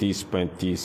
30-35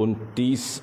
29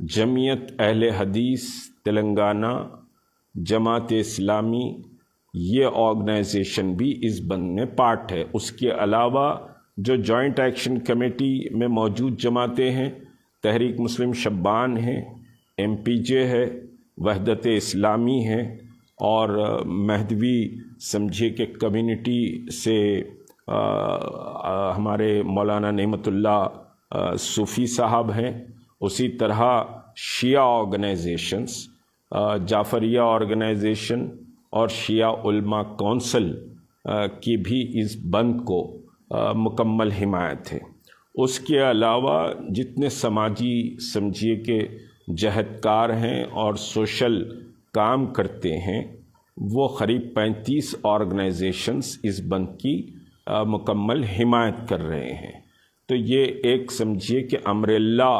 جمعیت اہل حدیث تلنگانہ، جماعت اسلامی، یہ آرگنائزیشن بھی اس بند میں پارٹ ہے۔ اس کے علاوہ جو جوائنٹ ایکشن کمیٹی میں موجود جماعتیں ہیں، تحریک مسلم شبان ہیں، MPJ ہے، وحدت اسلامی ہے، اور مہدوی سمجھے کہ کمیونٹی سے ہمارے مولانا نعمت اللہ صوفی صاحب ہیں، اسی طرح شیعہ آرگنائزیشنز، جعفریہ آرگنائزیشن اور شیعہ علماء کونسل کی بھی اس بند کو مکمل حمایت ہے۔ اس کے علاوہ جتنے سماجی سمجھیے کہ جہدکار ہیں اور سوشل کام کرتے ہیں، وہ قریب 35 آرگنائزیشنز اس بند کی مکمل حمایت کر رہے ہیں۔ تو یہ ایک سمجھیے کہ امبریلا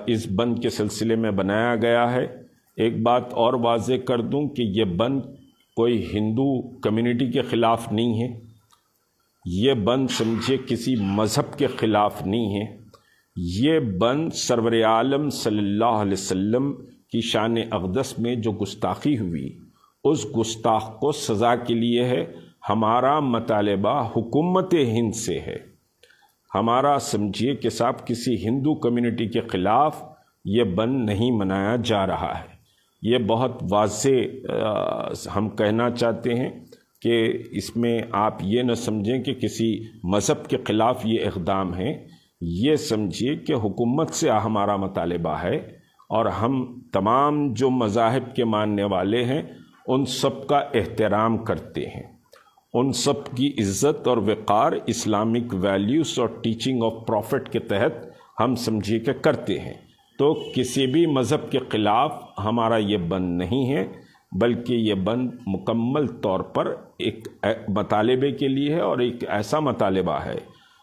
اس بند کے سلسلے میں بنایا گیا ہے۔ ایک بات اور واضح کر دوں کہ یہ بند کوئی ہندو کمیونٹی کے خلاف نہیں ہے، یہ بند سمجھے کسی مذہب کے خلاف نہیں ہے، یہ بند سرور عالم صلی اللہ علیہ وسلم کی شان اقدس میں جو گستاخی ہوئی، اس گستاخ کو سزا کے لیے ہے۔ ہمارا مطالبہ حکومت ہند سے ہے، ہمارا سمجھیے کہ صاحب کسی ہندو کمیونٹی کے خلاف یہ بند نہیں منایا جا رہا ہے۔ یہ بہت واضح ہم کہنا چاہتے ہیں کہ اس میں آپ یہ نہ سمجھیں کہ کسی مذہب کے خلاف یہ اقدام ہے، یہ سمجھیے کہ حکومت سے ہمارا مطالبہ ہے، اور ہم تمام جو مذاہب کے ماننے والے ہیں ان سب کا احترام کرتے ہیں، ان سب کی عزت اور وقار اسلامک ویلیوز اور ٹیچنگ آف پروفٹ کے تحت ہم سمجھیے کہ کرتے ہیں۔ تو کسی بھی مذہب کے خلاف ہمارا یہ بند نہیں ہے، بلکہ یہ بند مکمل طور پر ایک مطالبے کے لیے ہے، اور ایک ایسا مطالبہ ہے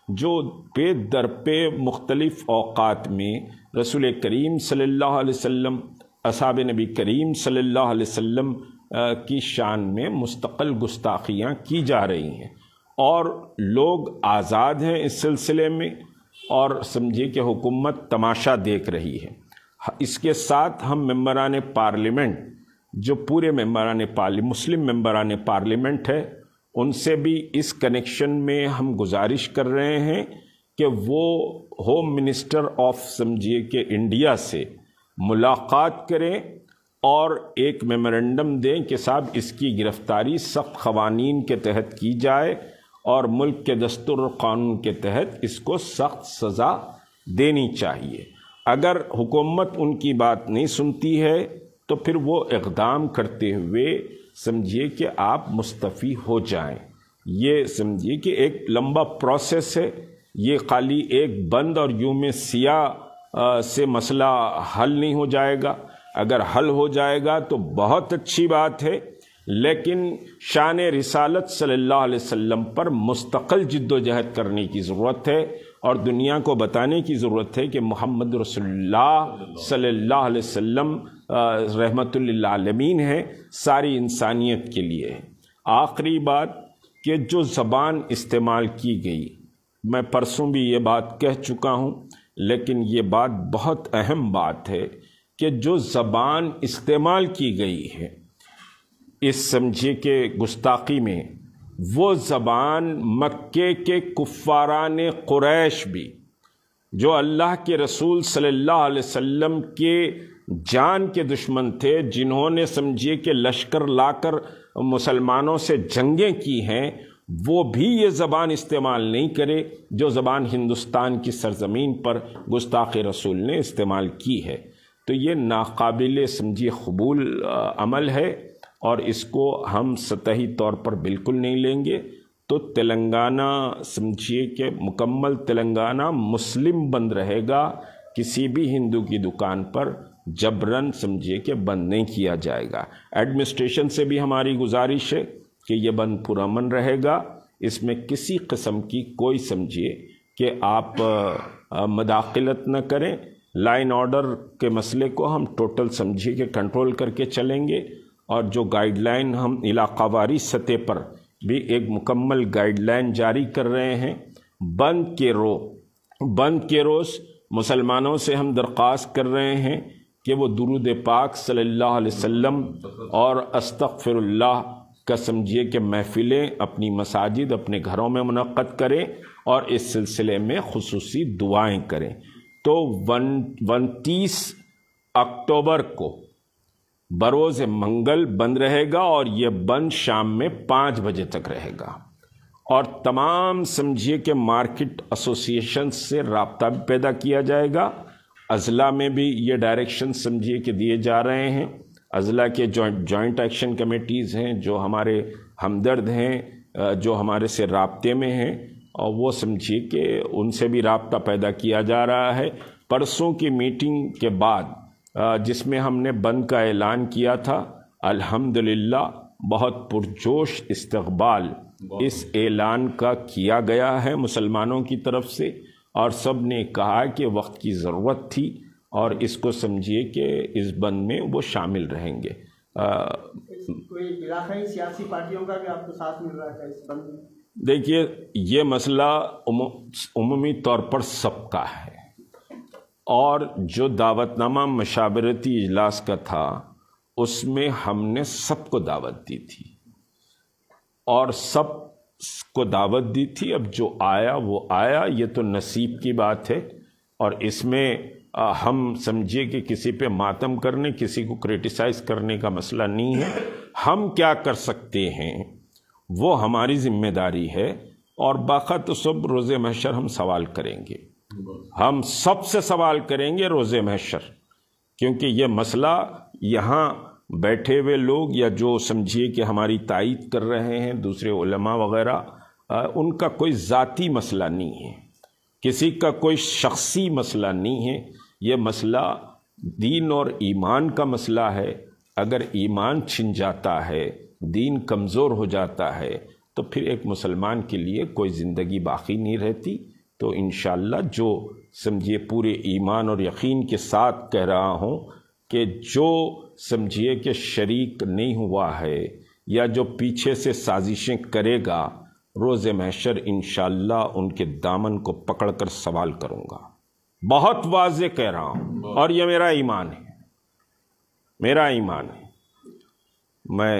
جو پہ در پہ مختلف اوقات میں رسول کریم صلی اللہ علیہ وسلم، اصحاب نبی کریم صلی اللہ علیہ وسلم کی شان میں مستقل گستاخیاں کی جا رہی ہیں، اور لوگ آزاد ہیں اس سلسلے میں، اور سمجھیے کہ حکومت تماشا دیکھ رہی ہے۔ اس کے ساتھ ہم ممبران پارلیمنٹ، جو پورے مسلم ممبران پارلیمنٹ ہے، ان سے بھی اس کنیکشن میں ہم گزارش کر رہے ہیں کہ وہ ہوم منسٹر آف سمجھیے کہ انڈیا سے ملاقات کریں اور ایک میمورنڈم دیں کہ صاحب اس کی گرفتاری سخت قوانین کے تحت کی جائے، اور ملک کے دستور اور قانون کے تحت اس کو سخت سزا دینی چاہیے۔ اگر حکومت ان کی بات نہیں سنتی ہے تو پھر وہ اقدام کرتے ہوئے سمجھیے کہ آپ مستعفی ہو جائیں۔ یہ سمجھیے کہ ایک لمبا پروسیس ہے، یہ خالی ایک بند اور یوم سیاہ سے مسئلہ حل نہیں ہو جائے گا۔ اگر حل ہو جائے گا تو بہت اچھی بات ہے، لیکن شان رسالت صلی اللہ علیہ وسلم پر مستقل جد و جہد کرنے کی ضرورت ہے، اور دنیا کو بتانے کی ضرورت ہے کہ محمد رسول اللہ صلی اللہ علیہ وسلم رحمت للعالمین ہے، ساری انسانیت کے لیے ہے۔ آخری بات کہ جو زبان استعمال کی گئی، میں پرسوں بھی یہ بات کہہ چکا ہوں، لیکن یہ بات بہت اہم بات ہے کہ جو زبان استعمال کی گئی ہے اس سمجھے کہ گستاخی میں، وہ زبان مکے کے کفاران قریش بھی، جو اللہ کے رسول صلی اللہ علیہ وسلم کے جان کے دشمن تھے، جنہوں نے سمجھیے کہ لشکر لا کر مسلمانوں سے جنگیں کی ہیں، وہ بھی یہ زبان استعمال نہیں کرے جو زبان ہندوستان کی سرزمین پر گستاخ رسول نے استعمال کی ہے۔ تو یہ ناقابل سمجھیے قبول عمل ہے، اور اس کو ہم سطحی طور پر بالکل نہیں لیں گے۔ تو تلنگانہ سمجھیے کہ مکمل تلنگانہ مسلم بند رہے گا، کسی بھی ہندو کی دکان پر جبراً سمجھیے کہ بند نہیں کیا جائے گا۔ ایڈمنسٹریشن سے بھی ہماری گزارش ہے کہ یہ بند پرامن رہے گا، اس میں کسی قسم کی کوئی سمجھیے کہ آپ مداخلت نہ کریں۔ لائن آرڈر کے مسئلے کو ہم ٹوٹل سمجھیے کہ کنٹرول کر کے چلیں گے، اور جو گائیڈ لائن ہم علاقہ واری سطح پر بھی ایک مکمل گائیڈ لائن جاری کر رہے ہیں۔ بند کے روز مسلمانوں سے ہم درخواست کر رہے ہیں کہ وہ درود پاک صلی اللہ علیہ وسلم اور استغفر اللہ کا سمجھیے کہ محفلیں اپنی مساجد اپنے گھروں میں منعقد کریں اور اس سلسلے میں خصوصی دعائیں کریں۔ تو 29 اکتوبر کو بروز منگل بند رہے گا اور یہ بند شام میں 5 بجے تک رہے گا، اور تمام سمجھیے کہ مارکیٹ ایسوسیشن سے رابطہ بھی پیدا کیا جائے گا۔ اضلاع میں بھی یہ ڈائریکشن سمجھیے کہ دیے جا رہے ہیں، اضلاع کے جوائنٹ ایکشن کمیٹیز ہیں جو ہمارے ہمدرد ہیں، جو ہمارے سے رابطے میں ہیں، اور وہ سمجھیے کہ ان سے بھی رابطہ پیدا کیا جا رہا ہے۔ پرسوں کی میٹنگ کے بعد جس میں ہم نے بند کا اعلان کیا تھا، الحمدللہ بہت پرجوش استقبال اس اعلان کا کیا گیا ہے مسلمانوں کی طرف سے، اور سب نے کہا کہ وقت کی ضرورت تھی اور اس کو سمجھیے کہ اس بند میں وہ شامل رہیں گے۔ کوئی علاقائی سیاسی پارٹیوں کا بھی آپ کو ساتھ مل رہا ہے اس بند میں؟ دیکھیے، یہ مسئلہ عمومی طور پر سب کا ہے، اور جو دعوت نامہ مشاورتی اجلاس کا تھا اس میں ہم نے سب کو دعوت دی تھی اور سب کو دعوت دی تھی۔ اب جو آیا وہ آیا، یہ تو نصیب کی بات ہے، اور اس میں ہم سمجھیے کہ کسی پہ ماتم کرنے، کسی کو کرٹیسائز کرنے کا مسئلہ نہیں ہے۔ ہم کیا کر سکتے ہیں وہ ہماری ذمہ داری ہے، اور باقی تو سب روز محشر ہم سوال کریں گے، ہم سب سے سوال کریں گے روز محشر، کیونکہ یہ مسئلہ یہاں بیٹھے ہوئے لوگ یا جو سمجھیے کہ ہماری تائید کر رہے ہیں دوسرے علماء وغیرہ، ان کا کوئی ذاتی مسئلہ نہیں ہے، کسی کا کوئی شخصی مسئلہ نہیں ہے، یہ مسئلہ دین اور ایمان کا مسئلہ ہے۔ اگر ایمان چھن جاتا ہے، دین کمزور ہو جاتا ہے، تو پھر ایک مسلمان کے لیے کوئی زندگی باقی نہیں رہتی۔ تو انشاءاللہ جو سمجھیے پورے ایمان اور یقین کے ساتھ کہہ رہا ہوں کہ جو سمجھیے کہ شریک نہیں ہوا ہے یا جو پیچھے سے سازشیں کرے گا، روز محشر انشاءاللہ ان کے دامن کو پکڑ کر سوال کروں گا۔ بہت واضح کہہ رہا ہوں، اور یہ میرا ایمان ہے، میرا ایمان ہے۔ میں